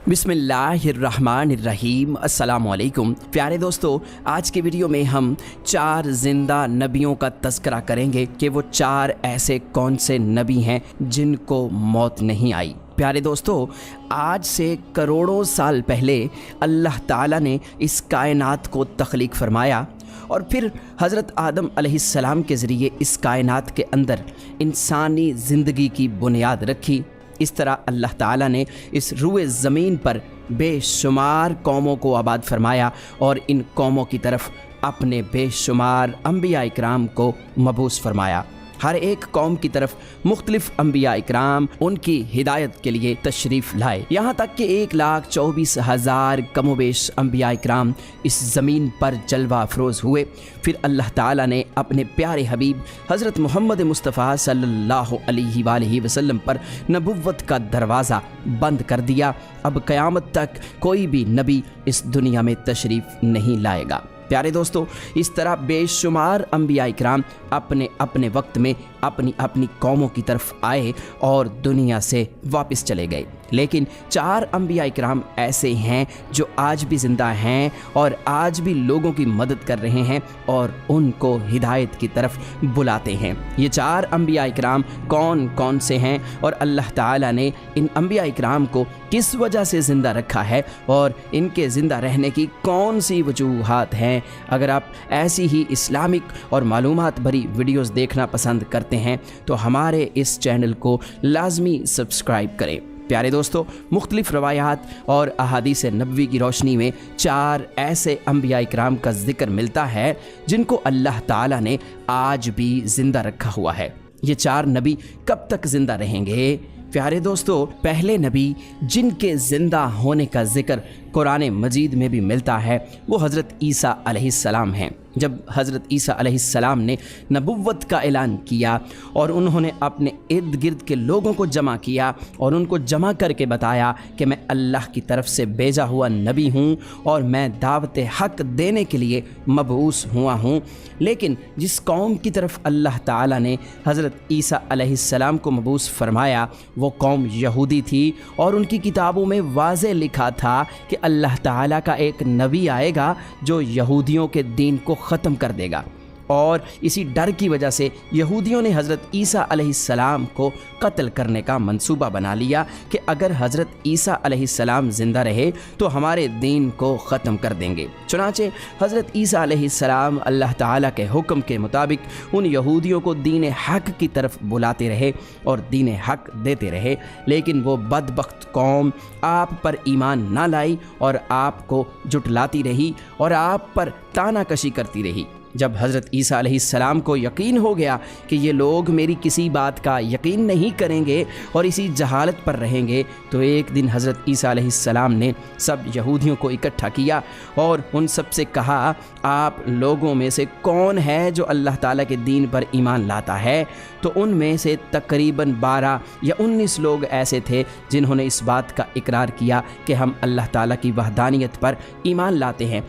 बिस्मिल्लाहिर्रहमानिर्रहीम। अस्सलामु अलैकुम प्यारे दोस्तों, आज के वीडियो में हम 4 ज़िंदा नबियों का तज़किरा करेंगे कि वो 4 ऐसे कौन से नबी हैं जिनको मौत नहीं आई। प्यारे दोस्तों, आज से करोड़ों साल पहले अल्लाह ताला ने इस कायनात को तख्लीक फरमाया और फिर हज़रत आदम अलैहिस्सलाम के ज़रिए इस कायनात के अंदर इंसानी ज़िंदगी की बुनियाद रखी। इस तरह अल्लाह ताला ने इस रुए ज़मीन पर बेशुमार कौमों को आबाद फरमाया और इन कौमों की तरफ अपने बेशुमार अंबिया इकराम को मबूस फरमाया। हर एक कौम की तरफ मुख्तलिफ अंबिया इकराम उनकी हिदायत के लिए तशरीफ़ लाए, यहाँ तक कि 1,24,000 कमोबेश अंबिया इकराम इस ज़मीन पर जलवा अफरोज़ हुए। फिर अल्लाह ताला ने अपने प्यारे हबीब हज़रत मोहम्मद मुस्तफ़ा सल्लल्लाहु अलैहि वसल्लम पर नबुव्वत का दरवाज़ा बंद कर दिया। अब क़यामत तक कोई भी नबी इस दुनिया में तशरीफ़ नहीं लाएगा। प्यारे दोस्तों, इस तरह बेशुमार अंबिया इकराम अपने अपने वक्त में अपनी अपनी कौमों की तरफ आए और दुनिया से वापस चले गए। लेकिन 4 अंबिया इकराम ऐसे हैं जो आज भी ज़िंदा हैं और आज भी लोगों की मदद कर रहे हैं और उनको हिदायत की तरफ बुलाते हैं। ये 4 अंबिया इकराम कौन कौन से हैं और अल्लाह ताला ने इन अंबिया इकराम को किस वजह से ज़िंदा रखा है और इनके ज़िंदा रहने की कौन सी वजूहात हैं। अगर आप ऐसी ही इस्लामिक और मालूमात भरी वीडियोज़ देखना पसंद करते हैं तो हमारे इस चैनल को लाजमी सब्सक्राइब करें। प्यारे दोस्तों, मुख्तलिफ रवायात और अहादीस नबवी की रोशनी में 4 ऐसे अंबिया इकराम का जिक्र मिलता है जिनको अल्लाह ताला ने आज भी ज़िंदा रखा हुआ है। ये 4 नबी कब तक ज़िंदा रहेंगे? प्यारे दोस्तों, पहले नबी जिनके ज़िंदा होने का जिक्र कुरान मजीद में भी मिलता है वो हज़रत ईसा अलैहिस्सलाम हैं। जब हज़रत ईसा अलैहिस्सलाम ने नबुव्वत का ऐलान किया और उन्होंने अपने इर्द गिर्द के लोगों को जमा किया और उनको जमा करके बताया कि मैं अल्लाह की तरफ से भेजा हुआ नबी हूँ और मैं दावत हक़ देने के लिए मबऊस हुआ हूँ। लेकिन जिस कौम की तरफ अल्लाह ताला ने हज़रत ईसा अलैहिस्सलाम को मबऊस फरमाया वो कौम यहूदी थी और उनकी किताबों में वाज़े लिखा था कि अल्लाह ताला का एक नबी आएगा जो यहूदियों के दीन को ख़त्म कर देगा। और इसी डर की वजह से यहूदियों ने हज़रत ईसा अलैहिस्सलाम को कत्ल करने का मंसूबा बना लिया कि अगर हज़रत ईसा अलैहिस्सलाम ज़िंदा रहे तो हमारे दीन को ख़त्म कर देंगे। चुनांचे हज़रत ईसा अलैहिस्सलाम अल्लाह ताला के हुक्म के मुताबिक उन यहूदियों को दीन हक़ की तरफ बुलाते रहे और दीन हक़ देते रहे। लेकिन वो बदबख्त कौम आप पर ईमान ना लाई और आपको जुटलाती रही और आप पर तानाकशी करती रही। जब हज़रत ईसा अलैहिस्सलाम को यकीन हो गया कि ये लोग मेरी किसी बात का यकीन नहीं करेंगे और इसी जहालत पर रहेंगे, तो एक दिन हज़रत ईसा अलैहिस्सलाम ने सब यहूदियों को इकट्ठा किया और उन सब से कहा, आप लोगों में से कौन है जो अल्लाह ताला के दीन पर ईमान लाता है? तो उनमें से तकरीबन 12 या 19 लोग ऐसे थे जिन्होंने इस बात का इकरार किया कि हम अल्लाह ताला की वहदानियत पर ईमान लाते हैं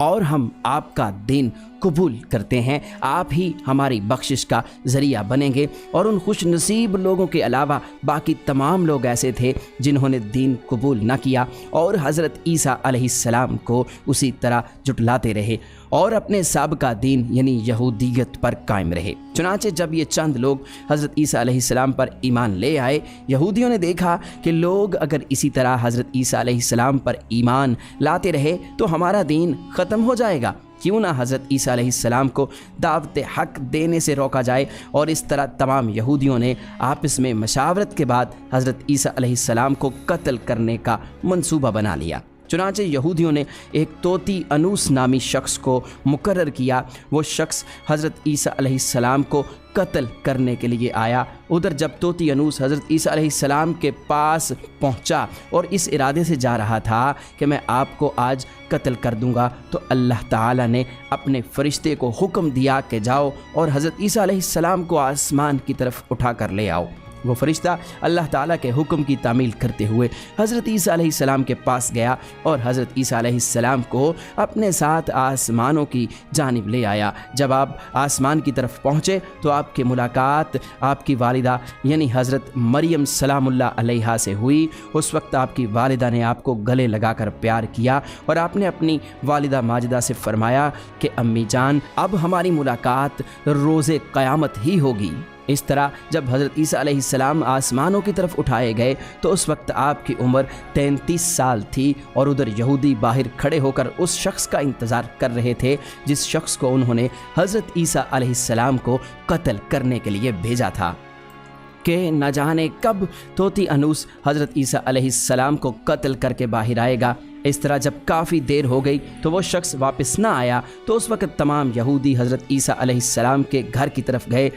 और हम आपका दीन कबूल करते हैं। आप ही हमारी बख्शिश का ज़रिया बनेंगे। और उन खुश नसीब लोगों के अलावा बाकी तमाम लोग ऐसे थे जिन्होंने दीन कबूल न किया और हज़रत ईसा अलैहिस्सलाम को उसी तरह जुटलाते रहे और अपने साबिक़ा दीन यानी यहूदियत पर कायम रहे। चुनांचे जब ये चंद लोग हज़रत ईसा अलैहिस्सलाम पर ईमान ले आए, यहूदियों ने देखा कि लोग अगर इसी तरह हज़रत ईसा अलैहिस्सलाम पर ईमान लाते रहे तो हमारा दीन ख़त्म हो जाएगा। क्यों ना हज़रत ईसा अलैहिस्सलाम को दावत हक़ देने से रोका जाए। और इस तरह तमाम यहूदियों ने आपस में मशावरत के बाद हज़रत ईसा अलैहिस्सलाम को कत्ल करने का मंसूबा बना लिया। चुनांचे यहूदियों ने एक तोती अनूस नामी शख्स को मुकर्रर किया। वो शख्स हज़रत ईसा अलैहिस्सलाम को कत्ल करने के लिए आया। उधर जब तोती अनूस हज़रत ईसा अलैहिस्सलाम के पास पहुंचा और इस इरादे से जा रहा था कि मैं आपको आज कत्ल कर दूंगा, तो अल्लाह ताला ने अपने फ़रिश्ते को हुक्म दिया कि जाओ और हज़रत ईसा अलैहिस्सलाम को आसमान की तरफ उठा कर ले आओ। वो फरिश्ता अल्लाह ताला के हुक्म की तामील करते हुए हज़रत ईसा अलैहिस्सलाम के पास गया और हज़रत ईसा अलैहिस्सलाम को अपने साथ आसमानों की जानिब ले आया। जब आप आसमान की तरफ पहुँचे तो आपकी मुलाकात आपकी वालिदा यानी हज़रत मरियम सलामुल्लाह अलैहा से हुई। उस वक्त आपकी वालिदा ने आपको गले लगाकर प्यार किया और आपने अपनी वालिदा माजिदा से फरमाया कि अम्मी जान, अब हमारी मुलाकात रोज़े क़यामत ही होगी। इस तरह जब हज़रत ईसा अलैहिस्सलाम आसमानों की तरफ उठाए गए तो उस वक्त आपकी उम्र 33 साल थी और उधर यहूदी बाहर खड़े होकर उस शख्स का इंतज़ार कर रहे थे जिस शख्स को उन्होंने हज़रत ईसा अलैहिस्सलाम को कत्ल करने के लिए भेजा था कि न जाने कब तोती अनूस हज़रत ईसा अलैहिस्सलाम को कत्ल करके बाहर आएगा। इस तरह जब काफ़ी देर हो गई तो वो शख्स वापस ना आया तो उस वक्त तमाम यहूदी हज़रत ईसा अलैहिस्सलाम के घर की तरफ गए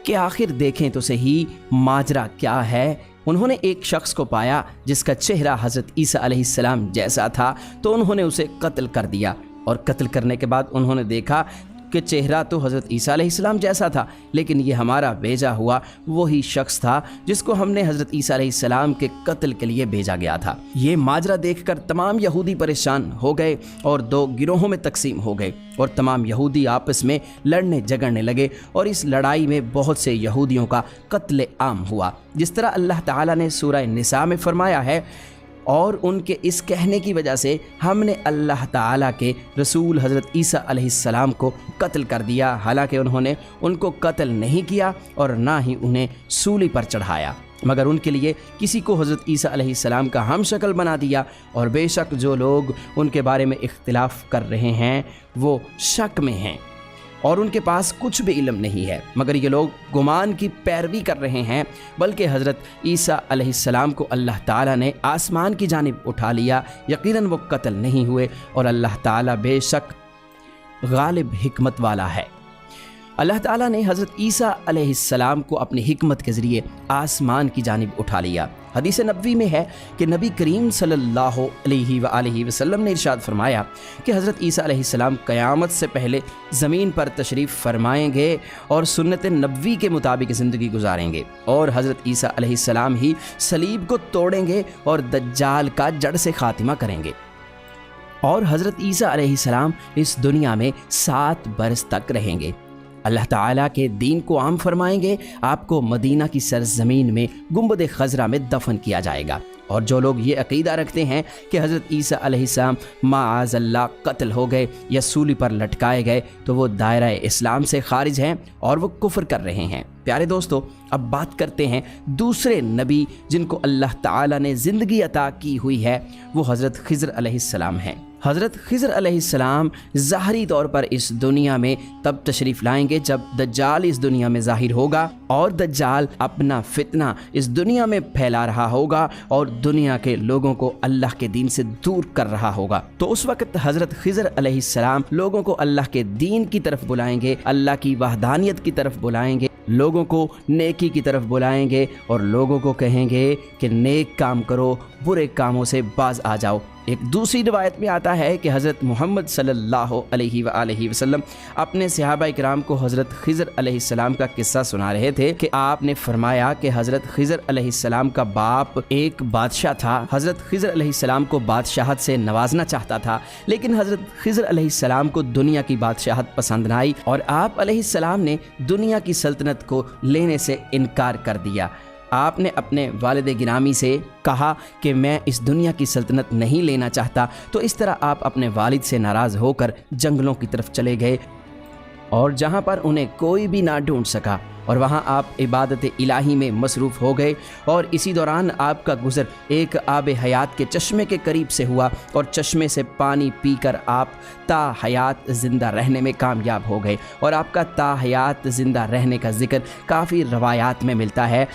कि आखिर देखें तो सही माजरा क्या है। उन्होंने एक शख्स को पाया जिसका चेहरा हज़रत ईसा अलैहिस्सलाम जैसा था तो उन्होंने उसे कत्ल कर दिया और कत्ल करने के बाद उन्होंने देखा कि चेहरा तो हज़रत ईसा अलैहिस्सलाम जैसा था, लेकिन ये हमारा भेजा हुआ वही शख्स था जिसको हमने हज़रत ईसा अलैहिस्सलाम के कत्ल के लिए भेजा गया था। ये माजरा देखकर तमाम यहूदी परेशान हो गए और दो गिरोहों में तकसीम हो गए और तमाम यहूदी आपस में लड़ने झगड़ने लगे और इस लड़ाई में बहुत से यहूदियों का कत्ल आम हुआ। जिस तरह अल्लाह ताला ने सूरह निसा में फरमाया है, और उनके इस कहने की वजह से हमने अल्लाह ताला के रसूल हज़रत ईसा अलैहिस्सलाम को कत्ल कर दिया, हालांकि उन्होंने उनको कत्ल नहीं किया और ना ही उन्हें सूली पर चढ़ाया, मगर उनके लिए किसी को हज़रत ईसा अलैहिस्सलाम का हम शक्ल बना दिया। और बेशक जो लोग उनके बारे में इख्तिलाफ़ कर रहे हैं वो शक में हैं और उनके पास कुछ भी इल्म नहीं है, मगर ये लोग गुमान की पैरवी कर रहे हैं। बल्कि हज़रत ईसा अलैहिस्सलाम को अल्लाह ताला ने आसमान की जानिब उठा लिया, यकीनन वो कत्ल नहीं हुए और अल्लाह ताला बेशक गालिब हिकमत वाला है। अल्लाह ताला ने हज़रत ईसा अलैहिस्सलाम को अपनी हिकमत के ज़रिए आसमान की जानिब उठा लिया। हदीस नबवी में है कि नबी करीम सल्लल्लाहु अलैहि वसल्लम ने इरशाद फरमाया कि हज़रत ईसा अलैहिस्सलाम क़यामत से पहले ज़मीन पर तशरीफ़ फरमाएंगे और सुन्नत नबवी के मुताबिक ज़िंदगी गुजारेंगे और हज़रत ईसा अलैहिस्सलाम ही सलीब को तोड़ेंगे और दज्जाल का जड़ से ख़ात्मा करेंगे और हज़रत ईसा अलैहिस्सलाम इस दुनिया में 7 बरस तक रहेंगे। अल्लाह ताला के दीन को आम फरमाएंगे, आपको मदीना की सरजमीन में गुंबद खज़रा में दफन किया जाएगा। और जो लोग ये अक़ीदा रखते हैं कि हज़रत ईसा अलैहिस्सलाम माअज़ल्लाह कत्ल हो गए या सूली पर लटकाए गए तो वो दायरा इस्लाम से खारिज हैं और वो कुफ्र कर रहे हैं। प्यारे दोस्तों, अब बात करते हैं दूसरे नबी जिनको अल्लाह ताला ने ज़िंदगी अता की हुई है, वो हज़रत ख़िज़र अलैहिस्सलाम हैं। हज़रत ख़िज़र अलैहिस्सलाम ज़ाहरी तौर पर इस दुनिया में तब तशरीफ़ लाएंगे जब दज्जाल इस दुनिया में ज़ाहिर होगा और दज्जाल अपना फितना इस दुनिया में फैला रहा होगा और दुनिया के लोगों को अल्लाह के दीन से दूर कर रहा होगा। तो उस वक्त हज़रत ख़िज़र अलैहिस्सलाम लोगों को अल्लाह के दीन की तरफ बुलाएंगे, अल्लाह की वहदानियत की तरफ बुलाएंगे, लोगों को नेकी की तरफ बुलाएंगे और लोगों को कहेंगे कि नेक काम करो, बुरे कामों से बाज आ जाओ। एक दूसरी रिवायत में आता है कि हज़रत मोहम्मद सल्लल्लाहु अलैहि वसल्लम अपने सहाबा किराम को हज़रत ख़िज़र अलैहिस्सलाम का किस्सा सुना रहे थे कि आपने फरमाया कि हज़रत ख़िज़र अलैहिस्सलाम का बाप एक बादशाह था। हज़रत ख़िज़र अलैहिस्सलाम को बादशाहत से नवाजना चाहता था, लेकिन हज़रत ख़िज़र अलैहिस्सलाम को दुनिया की बादशाहत पसंद न आई और आप अलैहिस्सलाम ने दुनिया की सल्तनत को लेने से इनकार कर दिया। आपने अपने वालिद गिरामी से कहा कि मैं इस दुनिया की सल्तनत नहीं लेना चाहता, तो इस तरह आप अपने वालिद से नाराज़ होकर जंगलों की तरफ चले गए और जहाँ पर उन्हें कोई भी ना ढूंढ सका और वहाँ आप इबादत इलाही में मसरूफ़ हो गए। और इसी दौरान आपका गुज़र एक आब हयात के चश्मे के करीब से हुआ और चश्मे से पानी पीकर आप ता हयात ज़िंदा रहने में कामयाब हो गए। और आपका ता हयात ज़िंदा रहने का ज़िक्र काफ़ी रवायात में मिलता है।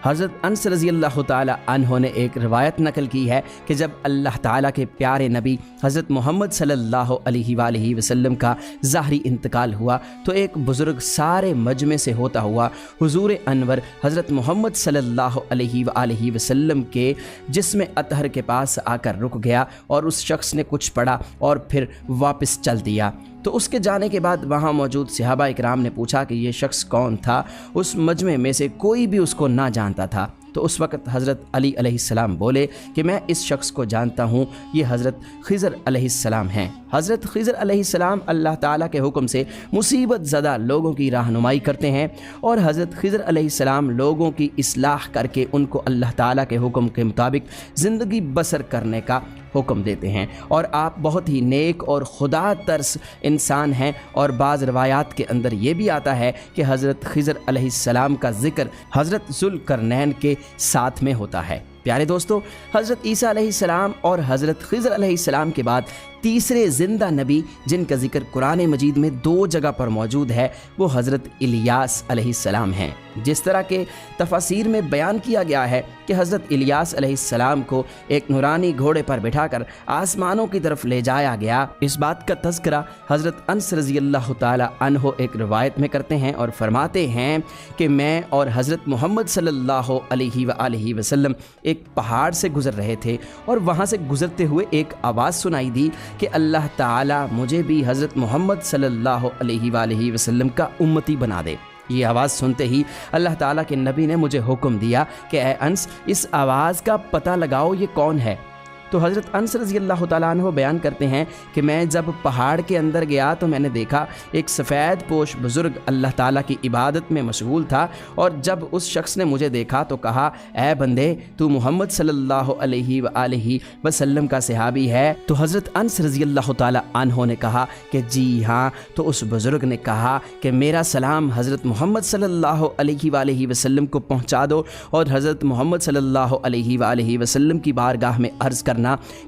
हज़रत अनस रज़ी अल्लाह ताला अन्हो ने एक रवायत नकल की है कि जब अल्लाह ताला के प्यारे नबी हज़रत मोहम्मद सल्लल्लाहु अलैहि वसल्लम का ज़ाहरी इंतकाल हुआ तो एक बुज़ुर्ग सारे मजमे से होता हुआ हुज़ूर अनवर हज़रत मोहम्मद सल्लल्लाहु अलैहि वसल्लम के जिस्म अतहर के पास आकर रुक गया और उस शख्स ने कुछ पढ़ा और फिर वापस चल दिया। तो उसके जाने के बाद वहाँ मौजूद सहाबा इकराम ने पूछा कि ये शख्स कौन था। उस मजमे में से कोई भी उसको ना जानता था। तो उस वक़्त हज़रत अली अलैहिस्सलाम बोले कि मैं इस शख्स को जानता हूँ, ये हज़रत खिज़र अलैहिस्सलाम हैं। हज़रत खिज़र अलैहिस्सलाम अल्लाह ताला के हुक्म से मुसीबत ज़दा लोगों की रहनुमाई करते हैं और हज़रत खिज़र अलैहिस्सलाम लोगों की इस्लाह करके उनको अल्लाह ताला के हुक्म के मुताबिक ज़िंदगी बसर करने का हुक्म देते हैं। और आप बहुत ही नेक और खुदा तरस इंसान हैं। और बाज़ रवायात के अंदर ये भी आता है कि हज़रत खिज़र अलैहिस्सलाम का ज़िक्र हज़रत ज़ुल्करनैन के साथ में होता है। प्यारे दोस्तों, हज़रत ईसा अलैहिस्सलाम और हज़रत खिज़र अलैहिस्सलाम के बाद तीसरे ज़िंदा नबी जिनका ज़िक्र कुरान मजीद में 2 जगह पर मौजूद है वो हज़रत इलियास अलैहिस्सलाम हैं। जिस तरह के तफसीर में बयान किया गया है कि हज़रत इलियास अलैहिस्सलाम को एक नूरानी घोड़े पर बिठाकर आसमानों की तरफ ले जाया गया, इस बात का तज़किरा हज़रत अनस रज़ियल्लाहु ताला अन्हो एक रिवायत में करते हैं और फरमाते हैं कि मैं और हज़रत मोहम्मद सल्लल्लाहु अलैहि वसल्लम एक पहाड़ से गुज़र रहे थे और वहाँ से गुज़रते हुए एक आवाज़ सुनाई दी कि अल्लाह ताला मुझे भी हज़रत मोहम्मद सल्लल्लाहु अलैहि वसल्लम का उम्मती बना दे। ये आवाज़ सुनते ही अल्लाह ताला के नबी ने मुझे हुक्म दिया कि ए अंस, इस आवाज़ का पता लगाओ ये कौन है। तो हज़रत अनस रज़ियल्लाहु ताला अन्हु बयान करते हैं कि मैं जब पहाड़ के अंदर गया तो मैंने देखा एक सफ़ेद पोश बुज़ुर्ग अल्लाह ताला की इबादत में मशगूल था। और जब उस शख्स ने मुझे देखा तो कहा, ए बंदे, तू मोहम्मद सल्लल्लाहु अलैहि वसल्लम का सहाबी है। तो हज़रत अनस रज़ियल्लाहु ताला अन्हु ने कहा कि जी हाँ। तो उस बुज़ुर्ग ने कहा कि मेरा सलाम हज़रत मोहम्मद सल्लल्लाहु अलैहि वसल्लम को पहुँचा दो और हज़रत मोहम्मद सल्लल्लाहु अलैहि वसल्लम की बारगाह में अर्ज़ करना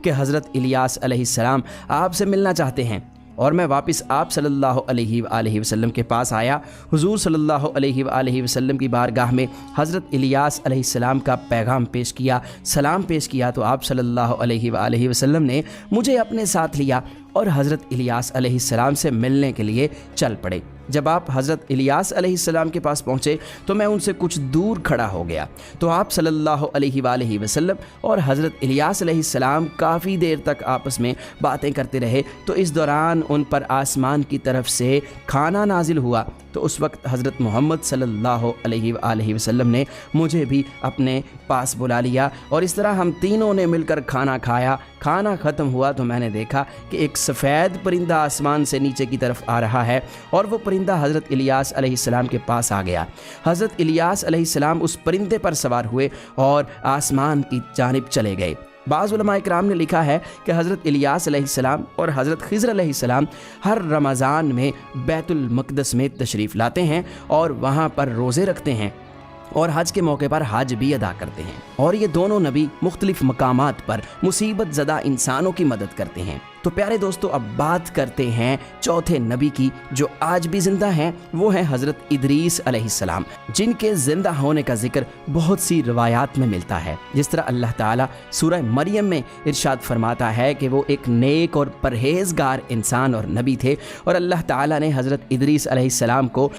कि हज़रत इलियास अलैहिस्सलाम आपसे मिलना चाहते हैं। और मैं वापस आप सल्लल्लाहु अलैहि वसल्लम के पास आया। हुजूर सल्लल्लाहु अलैहि वसल्लम की बारगाह में हज़रत इलियास अलैहिस्सलाम का पैगाम पेश किया, सलाम पेश किया। तो आप सल्लल्लाहु अलैहि वसल्लम ने मुझे अपने साथ लिया और हज़रत इलियास अलैहिस्सलाम से मिलने के लिए चल पड़े। जब आप हज़रत इलियास अलैहिस्सलाम के पास पहुँचे तो मैं उनसे कुछ दूर खड़ा हो गया। तो आप सल्लल्लाहु अलैहि वसल्लम और हज़रत इलियास अलैहिस्सलाम काफ़ी देर तक आपस में बातें करते रहे। तो इस दौरान उन पर आसमान की तरफ से खाना नाजिल हुआ। तो उस वक्त हज़रत मोहम्मद सल्लल्लाहु अलैहि वसल्लम ने मुझे भी अपने पास बुला लिया और इस तरह हम तीनों ने मिलकर खाना खाया। खाना ख़त्म हुआ तो मैंने देखा कि एक सफ़ेद परिंदा आसमान से नीचे की तरफ आ रहा है और वो परिंदा हज़रत इलियास अलैहिस्सलाम के पास आ गया। हज़रत इलियास अलैहिस्सलाम उस परिंदे पर सवार हुए और आसमान की जानिब चले गए। बाज़ उलमा इकराम ने लिखा है कि हज़रत इलियास अलैहिस्सलाम और हज़रत खिज़र अलैहिस्सलाम हर रमज़ान में बैतुल मक़दस में तशरीफ़ लाते हैं और वहाँ पर रोज़े रखते हैं और हज के मौके पर हज भी अदा करते हैं। और ये दोनों नबी मुख्तलिफ मकामात पर मुसीबत ज़दा इंसानों की मदद करते हैं। तो प्यारे दोस्तों, अब बात करते हैं चौथे नबी की जो आज भी ज़िंदा हैं। वो हैं हज़रत इदरीस अलैहिस्सलाम, जिनके ज़िंदा होने का जिक्र बहुत सी रवायात में मिलता है। जिस तरह अल्लाह ताला सूरह मरियम में इरशाद फरमाता है कि वो एक नेक और परहेज़गार इंसान और नबी थे और अल्लाह ताला ने हज़रत इदरीस अलैहिस्सलाम को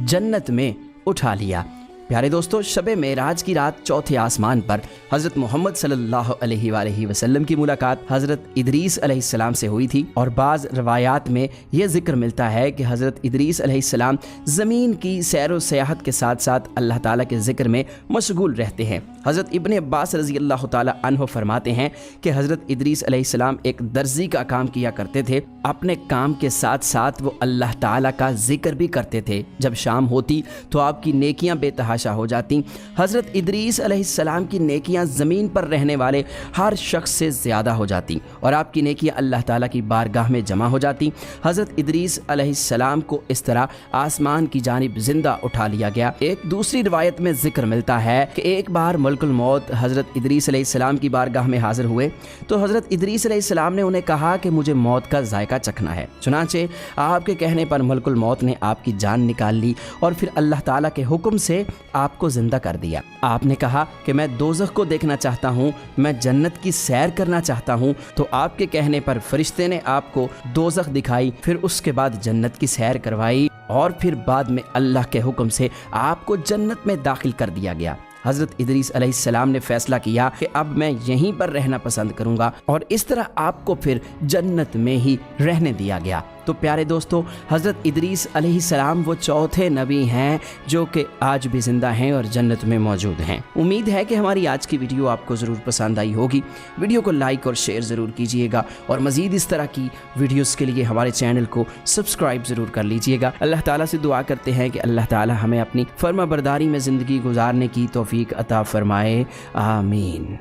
जन्नत में उठा लिया। प्यारे दोस्तों, शब मेराज की रात चौथे आसमान पर हज़रत मोहम्मद सल्लल्लाहु अलैहि वसल्लम की मुलाकात हज़रत इदरीस अलैहिस्सलाम से हुई थी। और बाज़ रवायात में यह जिक्र मिलता है कि हज़रत इदरीस अलैहिस्सलाम ज़मीन की सैर व सयाहत के साथ साथ अल्लाह ताला के ज़िक्र में मशगूल रहते हैं। हज़रत इब्न अब्बास रज़ियल्लाहु ताला अन्हु फरमाते हैं कि हज़रत इदरीस अलैहिस्सलाम एक दर्जी का काम किया करते थे। अपने काम के साथ साथ वो अल्लाह ताला का जिक्र भी करते थे। जब शाम होती तो आपकी नेकियां बेतहाशा हो जाती। हज़रत इदरीस अलैहिस्सलाम की नेकियां ज़मीन पर रहने वाले हर शख्स से ज़्यादा हो जाती और आपकी नेकियां अल्लाह ताला की बारगाह में जमा हो जाती। हज़रत इदरीस अलैहिस्सलाम को इस तरह आसमान की जानिब ज़िंदा उठा लिया गया। एक दूसरी रिवायत में जिक्र मिलता है कि एक बार मलकुल मौत हज़रत इदरीस अलैहिस्सलाम की बारगाह में हाजिर हुए तो हज़रत इदरीस अलैहिस्सलाम ने उन्हें कहा कि मुझे मौत का जायका चखना है। चुनांचे आपके कहने पर मलकुल मौत ने आपकी जान निकाल ली और फिर अल्लाह ताला के हुक्म से आपको जिंदा कर दिया। आपने कहा कि मैं दोज़ख को देखना चाहता हूँ, मैं जन्नत की सैर करना चाहता हूँ। तो आपके कहने पर फरिश्ते ने आपको दोज़ख दिखाई, फिर उसके बाद जन्नत की सैर करवाई और फिर बाद में अल्लाह के हुक्म से आपको जन्नत में दाखिल कर दिया गया। हज़रत इदरीस अलैहिस्सलाम ने फैसला किया कि अब मैं यहीं पर रहना पसंद करूंगा और इस तरह आपको फिर जन्नत में ही रहने दिया गया। तो प्यारे दोस्तों, हज़रत इदरीस अलैहिस्सलाम वो चौथे नबी हैं जो कि आज भी ज़िंदा हैं और जन्नत में मौजूद हैं। उम्मीद है कि हमारी आज की वीडियो आपको ज़रूर पसंद आई होगी। वीडियो को लाइक और शेयर ज़रूर कीजिएगा और मज़ीद इस तरह की वीडियोस के लिए हमारे चैनल को सब्सक्राइब ज़रूर कर लीजिएगा। अल्लाह ताला से दुआ करते हैं कि अल्लाह ताला हमें अपनी फर्माबरदारी में ज़िंदगी गुजारने की तौफीक अता फ़रमाए। आमीन।